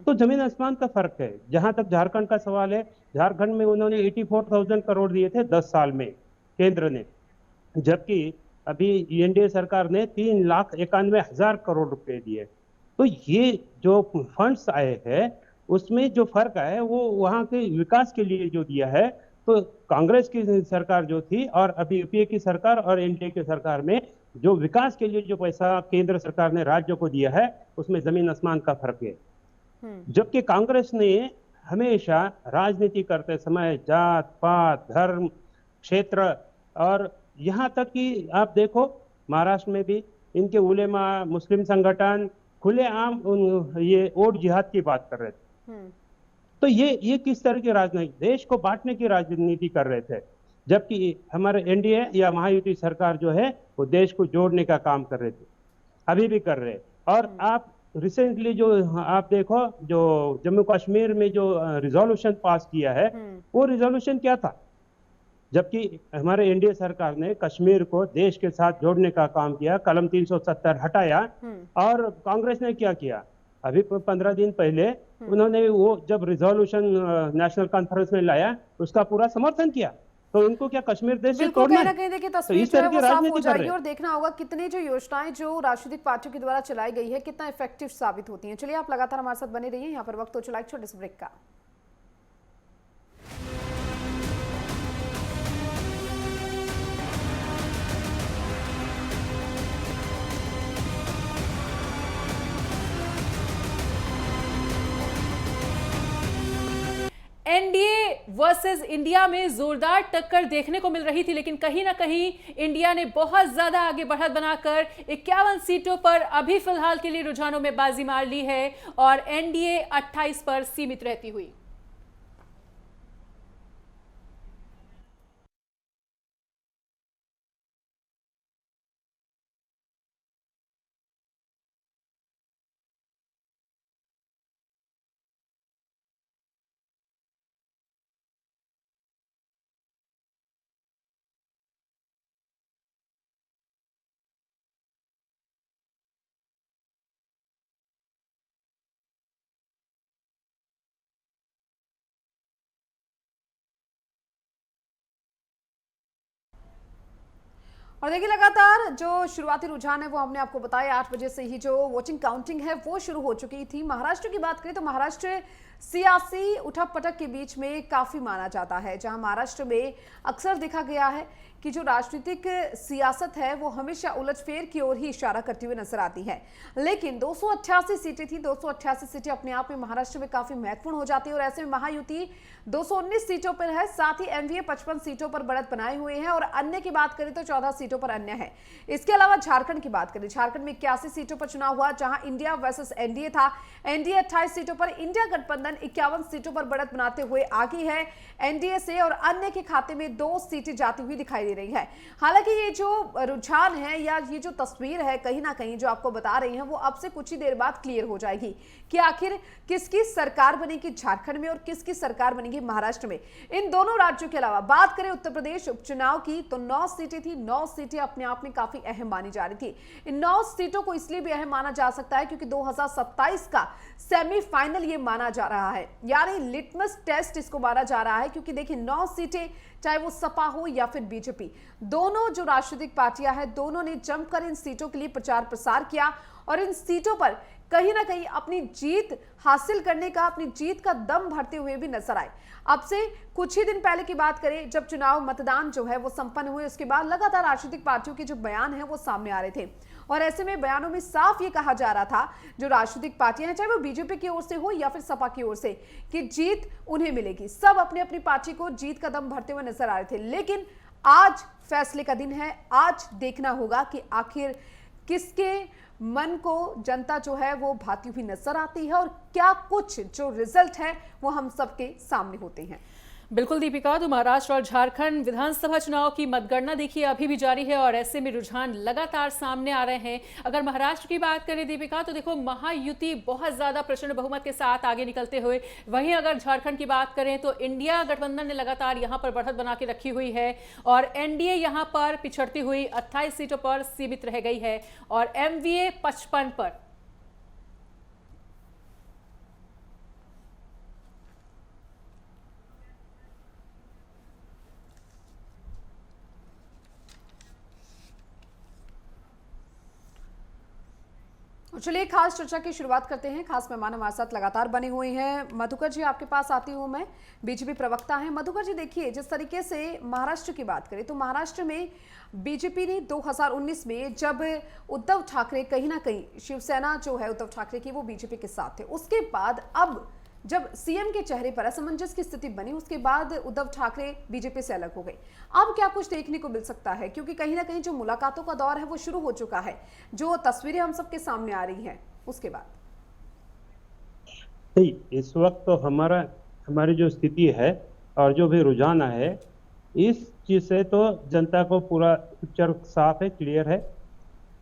तो जमीन आसमान का फर्क है। जहां तक झारखंड का सवाल है, झारखंड में उन्होंने 84,000 करोड़ दिए थे 10 साल में केंद्र ने, जबकि अभी एनडीए सरकार ने 3,91,000 करोड़ रुपए दिए। तो ये जो फंड्स आए हैं उसमें जो फर्क आया है वो वहां के विकास के लिए जो दिया है। तो कांग्रेस की सरकार जो थी और अभी यूपीए की सरकार और एनडीए की सरकार में जो विकास के लिए जो पैसा केंद्र सरकार ने राज्य को दिया है उसमें जमीन आसमान का फर्क है। जबकि कांग्रेस ने हमेशा राजनीति करते समय जात पात धर्म क्षेत्र और यहाँ तक कि आप देखो महाराष्ट्र में भी इनके उलेमा मुस्लिम संगठन खुलेआम ये वोट जिहाद की बात कर रहे थे। तो ये किस तरह की राजनीति, देश को बांटने की राजनीति कर रहे थे, जबकि हमारे एनडीए या महायुति सरकार जो है वो देश को जोड़ने का काम कर रहे थे, अभी भी कर रहे। और आप रिसेंटली जो आप देखो जो जम्मू कश्मीर में जो रिजोल्यूशन पास किया है वो रिजोल्यूशन क्या था, जबकि हमारे एनडीए सरकार ने कश्मीर को देश के साथ जोड़ने का काम किया, कलम 370 हटाया। और कांग्रेस ने क्या किया, अभी 15 दिन पहले उन्होंने वो जब रिजोल्यूशन नेशनल कॉन्फ्रेंस में लाया उसका पूरा समर्थन किया। तो उनको क्या कश्मीर देश से तोड़ना है? कहीं देखिए तस्वीर जो है वो साफ हो जाएगी और देखना होगा कितनी जो योजनाएं जो राजनीतिक पार्टियों के द्वारा चलाई गई है कितना इफेक्टिव साबित होती हैं। चलिए आप लगातार हमारे साथ बने रहिए। यहाँ पर वक्त हो चला एक छोटे से ब्रेक का। एनडीए वर्सेस इंडिया में जोरदार टक्कर देखने को मिल रही थी, लेकिन कहीं ना कहीं इंडिया ने बहुत ज्यादा आगे बढ़त बनाकर 51 सीटों पर अभी फिलहाल के लिए रुझानों में बाजी मार ली है और एनडीए 28 पर सीमित रहती हुई। और देखिए लगातार जो शुरुआती रुझान है वो हमने आपको बताया 8 बजे से ही जो वोटिंग काउंटिंग है वो शुरू हो चुकी थी। महाराष्ट्र की बात करें तो महाराष्ट्र सियासी उठक पटक के बीच में काफी माना जाता है, जहां महाराष्ट्र में अक्सर देखा गया है कि जो राजनीतिक सियासत है वो हमेशा उलटफेर की ओर ही इशारा करती हुई नजर आती है। लेकिन 288 सीटें थी, 288 सीटें अपने आप में महाराष्ट्र में काफी महत्वपूर्ण हो जाती है और ऐसे में महायुति 219 सीटों पर है, साथ ही एमवीए 55 सीटों पर बढ़त बनाए हुए हैं और अन्य की बात करें तो 14 सीटों पर अन्य है। इसके अलावा झारखंड की बात करें, झारखंड में 81 सीटों पर चुनाव हुआ, जहां इंडिया वर्सेस एनडीए था। एनडीए 28 सीटों पर, इंडिया गठबंधन 51 सीटों पर बढ़त बनाते हुए आगे है एनडीए से और अन्य के खाते में 2 सीटें जाती हुई दिखाई दे रही है। हालांकि ये जो रुझान है या ये जो तस्वीर है कहीं ना कहीं जो आपको बता रही है वो अब से कुछ ही देर बाद क्लियर हो जाएगी कि आखिर किसकी सरकार बनेगी झारखंड में और किसकी सरकार बनेगी महाराष्ट्र में। इन दोनों राज्यों के अलावा बात करें उत्तर प्रदेश उपचुनाव की तो 9 सीटें थी। 9 सीटें अपने आप में काफी अहम मानी जा रही थी। इन 9 सीटों को इसलिए भी अहम माना जा सकता है क्योंकि 2027 का सेमीफाइनल ये माना जा रहा है, यानी लिटमस टेस्ट इसको माना जा रहा है। क्योंकि देखिए 9 सीटें, चाहे वो सपा हो या फिर बीजेपी, दोनों जो राजनीतिक पार्टियां हैं दोनों ने जमकर इन सीटों के लिए प्रचार प्रसार किया और इन सीटों पर कहीं ना कहीं अपनी जीत हासिल करने का, अपनी जीत का दम भरते हुए भी नजर आए। अब से कुछ ही दिन पहले की बात करें, जब चुनाव मतदान जो है वो संपन्न हुए उसके बाद लगातार राजनीतिक पार्टियों के जो बयान है वो सामने आ रहे थे और ऐसे में बयानों में साफ ये कहा जा रहा था जो राजनीतिक पार्टियां हैं, चाहे वो बीजेपी की ओर से हो या फिर सपा की ओर से, कि जीत उन्हें मिलेगी। सब अपनी अपनी पार्टी को जीत का दम भरते हुए नजर आ रहे थे। लेकिन आज फैसले का दिन है। आज देखना होगा कि आखिर किसके मन को जनता जो है वो भाती हुई नजर आती है और क्या कुछ जो रिजल्ट है वो हम सबके सामने होते हैं। बिल्कुल दीपिका, तो महाराष्ट्र और झारखंड विधानसभा चुनाव की मतगणना देखिए अभी भी जारी है और ऐसे में रुझान लगातार सामने आ रहे हैं। अगर महाराष्ट्र की बात करें दीपिका, तो देखो महायुति बहुत ज्यादा प्रचंड बहुमत के साथ आगे निकलते हुए, वहीं अगर झारखंड की बात करें तो इंडिया गठबंधन ने लगातार यहां पर बढ़त बना के रखी हुई है और एनडीए यहां पर पिछड़ती हुई 28 सीटों पर सीमित रह गई है और एमवीए 55 पर। चलिए खास चर्चा की शुरुआत करते हैं। खास मेहमान हमारे साथ लगातार बने हुए हैं। मधुकर जी, आपके पास आती हूं मैं, बीजेपी प्रवक्ता हैं। मधुकर जी, देखिए जिस तरीके से महाराष्ट्र की बात करें तो महाराष्ट्र में बीजेपी ने 2019 में जब उद्धव ठाकरे, कहीं ना कहीं शिवसेना जो है उद्धव ठाकरे की, वो बीजेपी के साथ थे। उसके बाद अब जब सीएम के चेहरे पर असमंजस की स्थिति बनी, उसके बाद उद्धव ठाकरे बीजेपी से अलग हो गए। अब क्या कुछ देखने को मिल सकता है, क्योंकि कहीं ना कहीं जो मुलाकातों का दौर है वो शुरू हो चुका है, जो तस्वीरें हम सबके सामने आ रही हैं उसके बाद? नहीं, इस वक्त तो हमारी जो स्थिति है और जो भी रुझान है, इस चीज से तो जनता को पूरा पिक्चर साफ है, क्लियर है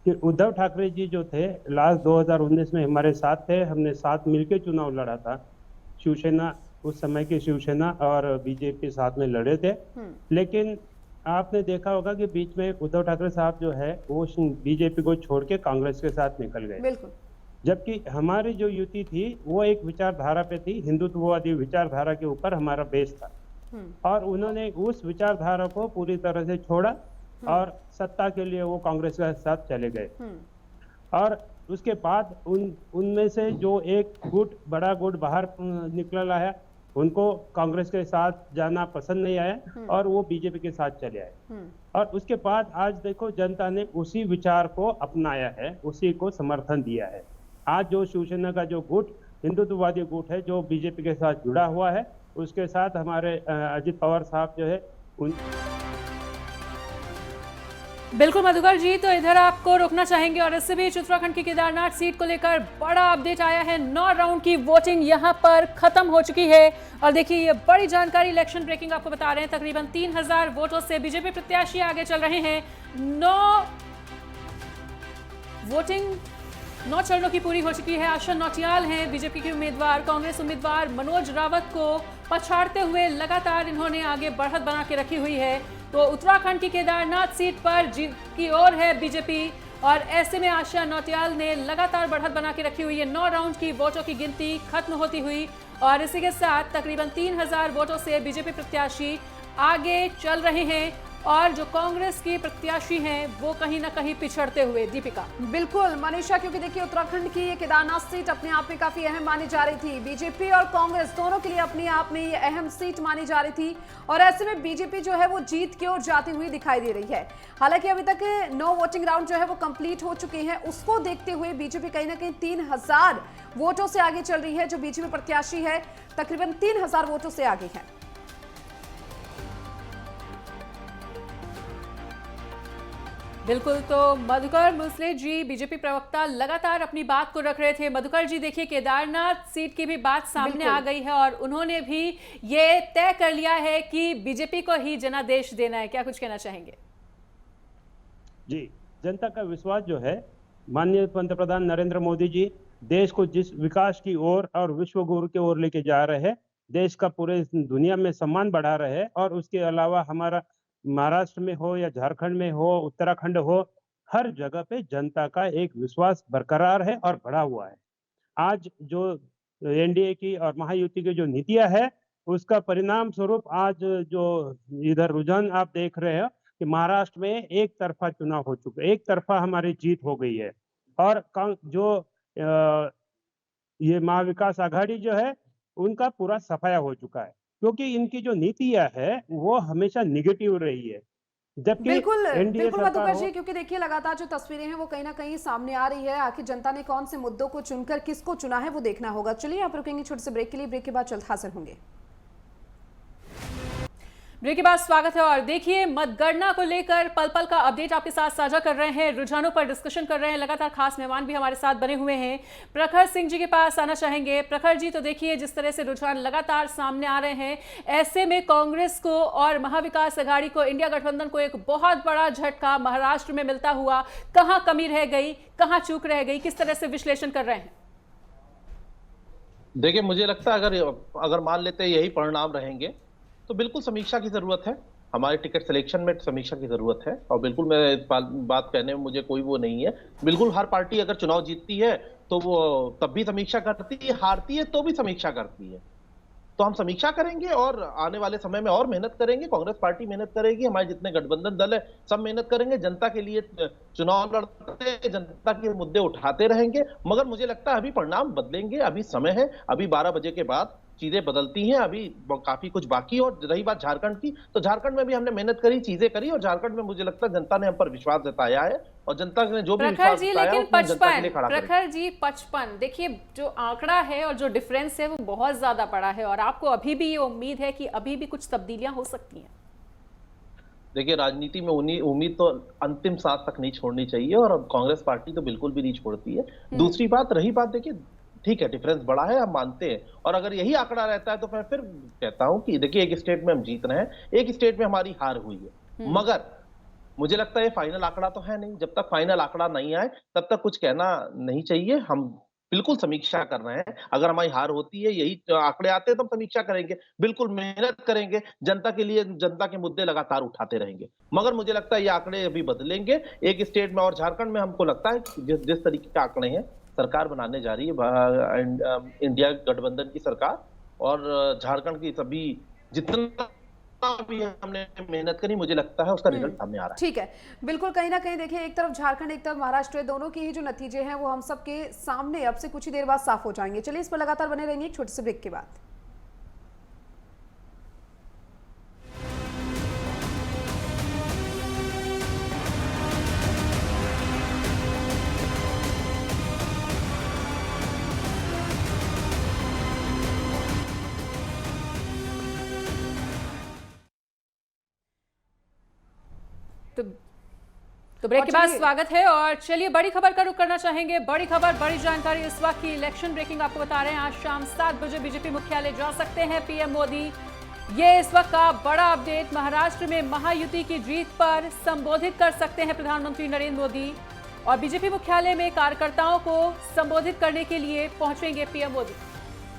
कि उद्धव ठाकरे जी जो थे लास्ट 2019 में हमारे साथ थे। हमने साथ मिलकर चुनाव लड़ा था। शिवसेना, उस समय की शिवसेना और बीजेपी साथ में लड़े थे। लेकिन आपने देखा होगा कि बीच में उद्धव ठाकरे साहब जो है वो बीजेपी को छोड़ के कांग्रेस के साथ निकल गए। बिल्कुल। जबकि हमारी जो युति थी वो एक विचारधारा पे थी, हिंदुत्ववादी विचारधारा के ऊपर हमारा बेस था और उन्होंने उस विचारधारा को पूरी तरह से छोड़ा और सत्ता के लिए वो कांग्रेस के साथ चले गए। और उसके बाद उनमें से जो एक गुट, बड़ा गुट बाहर निकल आया, उनको कांग्रेस के साथ जाना पसंद नहीं आया और वो बीजेपी के साथ चले आए। और उसके बाद आज देखो जनता ने उसी विचार को अपनाया है, उसी को समर्थन दिया है। आज जो शिवसेना का जो गुट, हिंदुत्ववादी गुट है, जो बीजेपी के साथ जुड़ा हुआ है, उसके साथ हमारे अजित पवार साहब जो है बिल्कुल मधुकर जी, तो इधर आपको रोकना चाहेंगे और इससे बीच उत्तराखंड की केदारनाथ सीट को लेकर बड़ा अपडेट आया है। 9 राउंड की वोटिंग यहां पर खत्म हो चुकी है और देखिए ये बड़ी जानकारी, इलेक्शन ब्रेकिंग आपको बता रहे हैं। तकरीबन 3000 वोटों से बीजेपी प्रत्याशी आगे चल रहे हैं। 9 चरणों की पूरी हो चुकी है। आशा नौटियाल हैं बीजेपी के उम्मीदवार। कांग्रेस उम्मीदवार मनोज रावत को पछाड़ते हुए लगातार इन्होंने आगे बढ़त बना के रखी हुई है। तो उत्तराखंड की केदारनाथ सीट पर जीत की ओर है बीजेपी और ऐसे में आशा नौटियाल ने लगातार बढ़त बना के रखी हुई है। 9 राउंड की वोटों की गिनती खत्म होती हुई और इसी के साथ तकरीबन 3000 वोटों से बीजेपी प्रत्याशी आगे चल रहे हैं और जो कांग्रेस की प्रत्याशी हैं वो कहीं ना कहीं पिछड़ते हुए। दीपिका। बिल्कुल मनीषा, क्योंकि देखिए उत्तराखंड की ये केदारनाथ सीट अपने आप में काफी अहम मानी जा रही थी। बीजेपी और कांग्रेस दोनों के लिए अपने आप में ये अहम सीट मानी जा रही थी और ऐसे में बीजेपी जो है वो जीत की ओर जाती हुई दिखाई दे रही है। हालांकि अभी तक 9 वोटिंग राउंड जो है वो कंप्लीट हो चुके हैं। उसको देखते हुए बीजेपी कहीं ना कहीं 3000 वोटों से आगे चल रही है। जो बीजेपी प्रत्याशी है तकरीबन 3000 वोटों से आगे है। बिल्कुल, तो मधुकर मुसले जी बीजेपी प्रवक्ता लगातार अपनी बात को रख रहे थे। मधुकर जी, देखिए केदारनाथ सीट की भी बात सामने आ गई है और उन्होंने भी ये तय कर लिया है कि बीजेपी को ही जनादेश देना है। क्या कुछ कहना चाहेंगे? जी, जनता का विश्वास जो है, माननीय पंतप्रधान नरेंद्र मोदी जी देश को जिस विकास की ओर और विश्व गुरु की ओर लेके जा रहे हैं, देश का पूरे दुनिया में सम्मान बढ़ा रहे हैं और उसके अलावा हमारा महाराष्ट्र में हो या झारखंड में हो, उत्तराखंड हो, हर जगह पे जनता का एक विश्वास बरकरार है और बढ़ा हुआ है। आज जो एनडीए की और महायुति की जो नीतियां है, उसका परिणाम स्वरूप आज जो इधर रुझान आप देख रहे हो कि महाराष्ट्र में एक तरफा चुनाव हो चुका है, एक तरफा हमारी जीत हो गई है। और जो ये महाविकास आघाड़ी जो है, उनका पूरा सफाया हो चुका है, क्योंकि इनकी जो नीतियां है वो हमेशा निगेटिव रही है। जबकि बिल्कुल एनडीए बिल्कुल सरकार मधुकर जी, हो, क्योंकि देखिए लगातार जो तस्वीरें हैं वो कहीं ना कहीं सामने आ रही है। आखिर जनता ने कौन से मुद्दों को चुनकर किसको चुना है वो देखना होगा। चलिए यहाँ पर रुकेंगे छोटे से ब्रेक के लिए, ब्रेक के बाद जल्द हाजिर होंगे। ब्रेक के बाद स्वागत है। और देखिए, मतगणना को लेकर पल पल का अपडेट आपके साथ साझा कर रहे हैं, रुझानों पर डिस्कशन कर रहे हैं। लगातार खास मेहमान भी हमारे साथ बने हुए हैं। प्रखर सिंह जी के पास आना चाहेंगे। प्रखर जी, तो देखिए जिस तरह से रुझान लगातार सामने आ रहे हैं, ऐसे में कांग्रेस को और महाविकास आघाड़ी को, इंडिया गठबंधन को एक बहुत बड़ा झटका महाराष्ट्र में मिलता हुआ, कहां कमी रह गई, कहां चूक रह गई, किस तरह से विश्लेषण कर रहे हैं? देखिए, मुझे लगता है अगर मान लेते हैं यही परिणाम रहेंगे तो बिल्कुल समीक्षा की जरूरत है। हमारे टिकट सिलेक्शन में समीक्षा की जरूरत है। और बिल्कुल मैं इस बात कहने में मुझे कोई वो नहीं है। बिल्कुल हर पार्टी अगर चुनाव जीतती है तो वो तब भी समीक्षा करती है, हारती है तो भी समीक्षा करती है। तो हम समीक्षा करेंगे और आने वाले समय में और मेहनत करेंगे। कांग्रेस पार्टी मेहनत करेगी, हमारे जितने गठबंधन दल है सब मेहनत करेंगे, जनता के लिए चुनाव लड़ते, जनता के मुद्दे उठाते रहेंगे। मगर मुझे लगता है अभी परिणाम बदलेंगे, अभी समय है, अभी 12 बजे के बाद चीजें बदलती हैं, अभी काफी कुछ बाकी। और रही बात झारखंड की, तो झारखंड में भी हमने मेहनत करी, चीजें करी, और झारखंड में मुझे लगता है जनता ने हम पर विश्वास जताया है और जनता ने जो भी प्रखर जी, लेकिन 55, खड़ा प्रखर जी 55, देखिए जो आंकड़ा है और जो डिफरेंस है वो बहुत ज्यादा बड़ा है, और आपको अभी भी ये उम्मीद है कि अभी भी कुछ तब्दीलियां हो सकती हैं? देखिए, राजनीति में उम्मीद तो अंतिम सांस तक नहीं छोड़नी चाहिए, और कांग्रेस पार्टी तो बिल्कुल भी नहीं छोड़ती है। दूसरी बात, रही बात, देखिए ठीक है डिफरेंस बड़ा है, हम मानते हैं, और अगर यही आंकड़ा रहता है तो मैं फिर कहता हूं कि देखिए एक स्टेट में हम जीत रहे हैं, एक स्टेट में हमारी हार हुई है। मगर मुझे लगता है ये फाइनल आंकड़ा तो है नहीं। जब तक फाइनल आंकड़ा नहीं आए तब तक कुछ कहना नहीं चाहिए। हम बिल्कुल समीक्षा कर रहे हैं। अगर हमारी हार होती है, यही आंकड़े आते हैं तो हम समीक्षा करेंगे, बिल्कुल मेहनत करेंगे, जनता के लिए, जनता के मुद्दे लगातार उठाते रहेंगे। मगर मुझे लगता है ये आंकड़े अभी बदलेंगे एक स्टेट में। और झारखंड में हमको लगता है कि जिस तरीके के आंकड़े हैं, सरकार बनाने जा रही है इंडिया गठबंधन की सरकार, और झारखंड की सभी जितना भी हमने मेहनत करी, मुझे लगता है उसका रिजल्ट सामने आ रहा है। ठीक है, बिल्कुल कहीं ना कहीं देखिए एक तरफ झारखंड एक तरफ महाराष्ट्र, दोनों के ही जो नतीजे हैं वो हम सबके सामने अब से कुछ ही देर बाद साफ हो जाएंगे। चलिए इस पर लगातार बने रहेंगे एक छोटे से ब्रेक के बाद। तो ब्रेक के बाद स्वागत है। और चलिए बड़ी खबर का रुख करना चाहेंगे। बड़ी खबर, बड़ी जानकारी इस वक्त की इलेक्शन ब्रेकिंग आपको बता रहे हैं। आज शाम 7 बजे बीजेपी मुख्यालय जा सकते हैं पीएम मोदी। ये इस वक्त का बड़ा अपडेट। महाराष्ट्र में महायुति की जीत पर संबोधित कर सकते हैं प्रधानमंत्री नरेंद्र मोदी, और बीजेपी मुख्यालय में कार्यकर्ताओं को संबोधित करने के लिए पहुंचेंगे पीएम मोदी।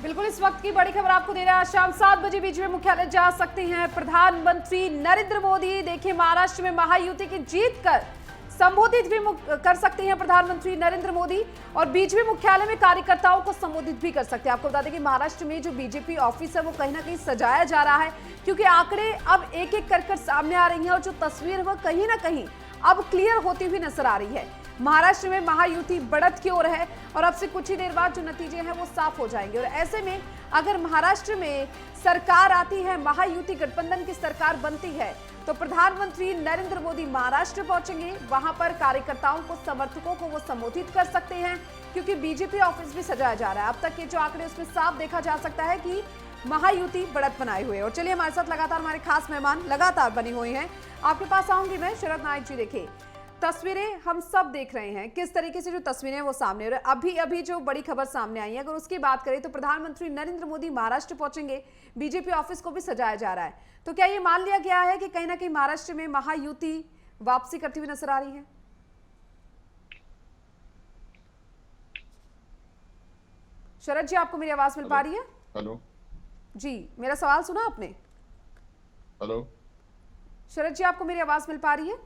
बिल्कुल इस वक्त की बड़ी खबर आपको दे रहे हैं। आज शाम 7 बजे बीजेपी मुख्यालय जा सकते हैं प्रधानमंत्री नरेंद्र मोदी। देखिए महाराष्ट्र में महायुति की जीत कर संबोधित भी कर सकते हैं प्रधानमंत्री नरेंद्र मोदी, और बीजेपी मुख्यालय में कार्यकर्ताओं को संबोधित भी कर सकते हैं। आपको बता दें कि महाराष्ट्र में जो बीजेपी ऑफिस है वो कहीं ना कहीं सजाया जा रहा है, क्योंकि आंकड़े अब एक एक कर सामने आ रही हैं, और जो तस्वीर है वो कहीं ना कहीं अब क्लियर होती हुई नजर आ रही है। महाराष्ट्र में महायुति बढ़त की ओर है, और अब से कुछ ही देर बाद जो नतीजे हैं वो साफ हो जाएंगे। और ऐसे में अगर महाराष्ट्र में सरकार आती है, महायुति गठबंधन की सरकार बनती है, तो प्रधानमंत्री नरेंद्र मोदी महाराष्ट्र पहुंचेंगे। वहां पर कार्यकर्ताओं को, समर्थकों को वो संबोधित कर सकते हैं, क्योंकि बीजेपी ऑफिस भी सजाया जा रहा है। अब तक के जो आंकड़े उसमें साफ देखा जा सकता है कि महायुति बढ़त बनाए हुए। और चलिए हमारे साथ लगातार हमारे खास मेहमान लगातार बने हुए हैं। आपके पास आऊंगी मैं, शरद नायक जी। देखिए तस्वीरें हम सब देख रहे हैं, किस तरीके से जो तस्वीरें वो सामने, और अभी जो बड़ी खबर सामने आई है, अगर उसकी बात करें तो प्रधानमंत्री नरेंद्र मोदी महाराष्ट्र पहुंचेंगे, बीजेपी ऑफिस को भी सजाया जा रहा है। तो क्या ये मान लिया गया है कि कहीं ना कहीं महाराष्ट्र में महायुति वापसी करती हुई नजर आ रही है? शरद जी, आपको मेरी आवाज मिल पा रही है? हेलो जी, मेरा सवाल सुना आपने? हेलो शरद जी, आपको मेरी आवाज मिल पा रही है?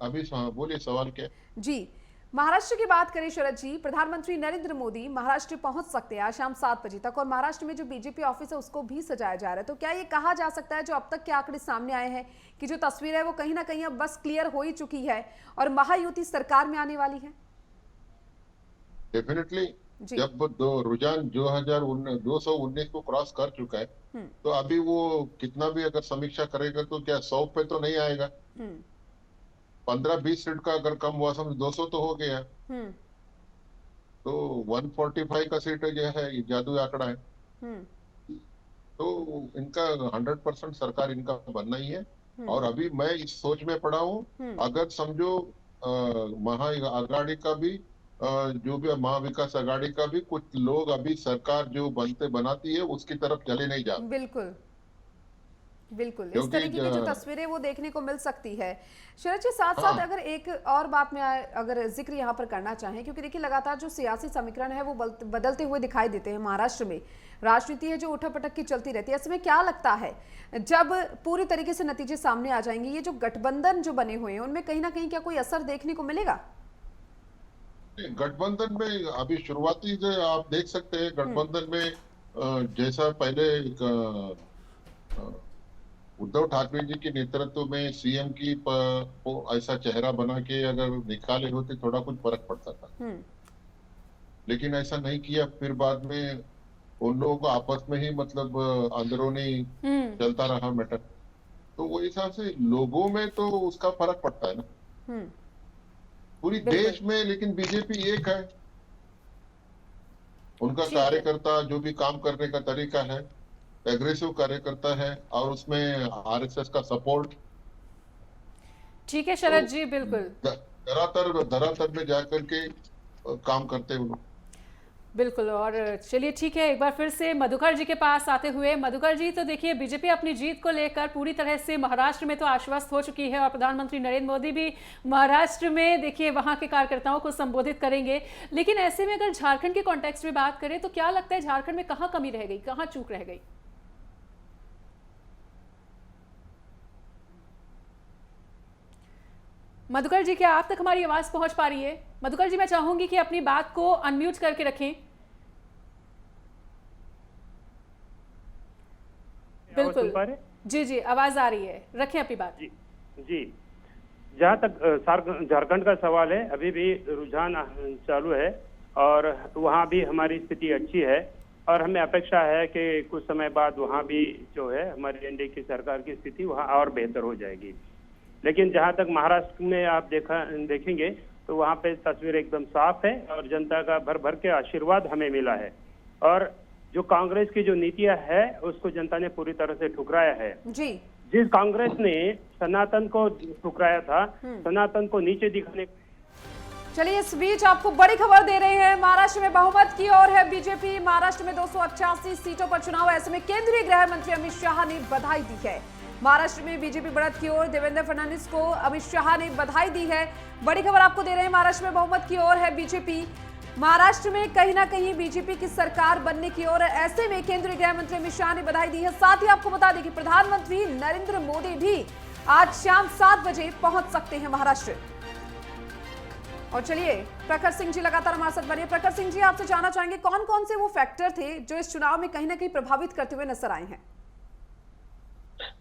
अभी बोलिए, सवाल क्या? जी, महाराष्ट्र की बात करें शरद जी, प्रधानमंत्री नरेंद्र मोदी महाराष्ट्र पहुंच सकते हैं आज शाम 7 बजे तक, और महाराष्ट्र में जो बीजेपी ऑफिस है उसको भी सजाया जा रहा है। तो क्या ये कहा जा सकता है, जो अब तक के आंकड़े सामने आए हैं, कि जो तस्वीर है वो कहीं ना कहीं अब बस क्लियर हो ही चुकी है और महायुति सरकार में आने वाली है? डेफिनेटली जी। जब रुझान 219 को क्रॉस कर चुका है, तो अभी वो कितना भी अगर समीक्षा करेगा तो क्या 100 पे तो नहीं आएगा। 15-20 सीट का अगर कम हुआ, समझ 200 तो हो गया। तो 145 का सीट जो है ये जादुई आंकड़ा है। तो इनका 100% सरकार इनका बनना ही है। और अभी मैं इस सोच में पड़ा हूँ, अगर समझो महा आघाड़ी का भी जो भी महाविकास आघाड़ी का भी कुछ लोग अभी सरकार जो बनाती है उसकी तरफ चले नहीं जाते। बिल्कुल बिल्कुल, इस क्योंकि तरीके की जो तस्वीरें वो देखने को मिल सकती है। शरद जी, साथ साथ अगर एक और बात में अगर जिक्र यहाँ पर करना चाहें, क्योंकि देखिए लगातार जो सियासी समीकरण है वो बदलते हुए दिखाई देते हैं। महाराष्ट्र में राजनीति है जो उठक-पटक की चलती रहती है। ऐसे में क्या लगता है जब पूरी तरीके से नतीजे सामने आ जाएंगे, ये जो गठबंधन जो बने हुए हैं उनमें कहीं ना कहीं क्या कोई असर देखने को मिलेगा? गठबंधन में अभी शुरुआती जो आप देख सकते हैं, गठबंधन में जैसा पहले उद्धव ठाकरे जी के नेतृत्व में सीएम की को ऐसा चेहरा बना के अगर निकाले होते थोड़ा कुछ फर्क पड़ता था, लेकिन ऐसा नहीं किया। फिर बाद में उन लोगों को आपस में ही मतलब अंदरूनी चलता रहा मैटर। तो वो हिसाब से लोगों में तो उसका फर्क पड़ता है ना, पूरी देश में। लेकिन बीजेपी एक है, उनका कार्यकर्ता जो भी काम करने का तरीका है एग्रेसिव कार्यकर्ता है, और उसमें आरएसएस का सपोर्ट। ठीक है शरद जी, बिल्कुल धरातल में जाकर के काम करते हुए। बिल्कुल। और चलिए ठीक है, एक बार फिर से मधुकर जी के पास आते हुए, मधुकर जी, तो देखिए बीजेपी अपनी जीत को लेकर पूरी तरह से महाराष्ट्र में तो आश्वस्त हो चुकी है और प्रधानमंत्री नरेंद्र मोदी भी महाराष्ट्र में देखिए वहां के कार्यकर्ताओं को संबोधित करेंगे। लेकिन ऐसे में अगर झारखंड के कॉन्टेक्स्ट में बात करें तो क्या लगता है झारखंड में कहाँ कमी रह गई, कहाँ चूक रह गई? मधुकर जी, क्या आप तक हमारी आवाज पहुंच पा रही है? मधुकर जी, मैं चाहूंगी कि अपनी बात को अनम्यूट करके रखें। बिल्कुल जी जी, आवाज आ रही है, रखें अपनी बात। जी, जहाँ तक झारखंड का सवाल है, अभी भी रुझान चालू है और वहाँ भी हमारी स्थिति अच्छी है और हमें अपेक्षा है कि कुछ समय बाद वहाँ भी जो है हमारी एनडीए की सरकार की स्थिति वहाँ और बेहतर हो जाएगी। लेकिन जहां तक महाराष्ट्र में आप देखेंगे तो वहां पे तस्वीर एकदम साफ है और जनता का भर भर के आशीर्वाद हमें मिला है। और जो कांग्रेस की जो नीतियां है उसको जनता ने पूरी तरह से ठुकराया है जी। जिस कांग्रेस ने सनातन को ठुकराया था, सनातन को नीचे दिखाने। चलिए, इस बीच आपको बड़ी खबर दे रहे हैं। महाराष्ट्र में बहुमत की ओर है बीजेपी। महाराष्ट्र में 288 सीटों पर चुनाव। ऐसे में केंद्रीय गृह मंत्री अमित शाह ने बधाई दी है। महाराष्ट्र में बीजेपी बढ़त की ओर, देवेंद्र फडणवीस को अमित शाह ने बधाई दी है। बड़ी खबर आपको दे रहे हैं, महाराष्ट्र में बहुमत की ओर है बीजेपी। महाराष्ट्र में कहीं ना कहीं बीजेपी की सरकार बनने की ओर है। ऐसे में केंद्रीय गृह मंत्री अमित शाह ने बधाई दी है। साथ ही आपको बता दें कि प्रधानमंत्री नरेंद्र मोदी भी आज शाम 7 बजे पहुंच सकते हैं महाराष्ट्र। और चलिए, प्रखर सिंह जी लगातार हमारे साथ बने। प्रखर सिंह जी, आपसे जानना चाहेंगे कौन कौन से वो फैक्टर थे जो इस चुनाव में कहीं ना कहीं प्रभावित करते हुए नजर आए हैं?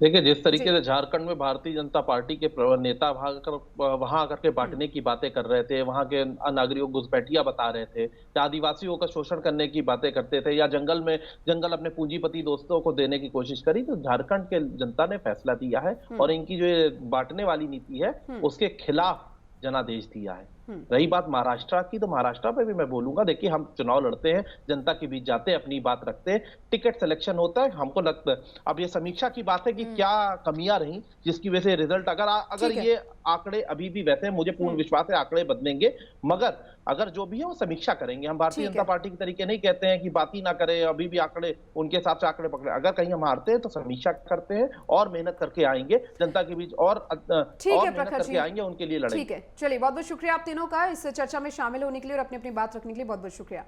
देखिए, जिस तरीके से झारखंड में भारतीय जनता पार्टी के नेता वहां आकर के बांटने की बातें कर रहे थे, वहां के नागरिकों को घुसपैठिया बता रहे थे, या आदिवासियों का शोषण करने की बातें करते थे, या जंगल अपने पूंजीपति दोस्तों को देने की कोशिश करी, तो झारखंड के जनता ने फैसला दिया है और इनकी जो बांटने वाली नीति है उसके खिलाफ जनादेश दिया है। रही बात महाराष्ट्र की, तो महाराष्ट्र पे भी मैं बोलूंगा, देखिए हम चुनाव लड़ते हैं, जनता के बीच जाते हैं, अपनी बात रखते हैं, टिकट सिलेक्शन होता है, हमको लगता है। अब ये समीक्षा की बात है कि क्या कमियां रही जिसकी वजह से रिजल्ट अगर ये आंकड़े अभी भी वैसे हैं, मुझे पूर्ण विश्वास है आंकड़े बदलेंगे, मगर अगर जो भी है वो समीक्षा करेंगे। हम भारतीय जनता पार्टी के तरीके नहीं कहते हैं कि बात ही ना करें, अभी भी आंकड़े उनके हिसाब से आंकड़े पकड़े। अगर कहीं हम हारते हैं तो समीक्षा करते हैं और मेहनत करके आएंगे जनता के बीच, और मेहनत करके आएंगे, उनके लिए लड़ेंगे। ठीक है, चलिए, बहुत बहुत शुक्रिया आप तीनों का इस चर्चा में शामिल होने के लिए और अपनी बात रखने के लिए। बहुत बहुत शुक्रिया।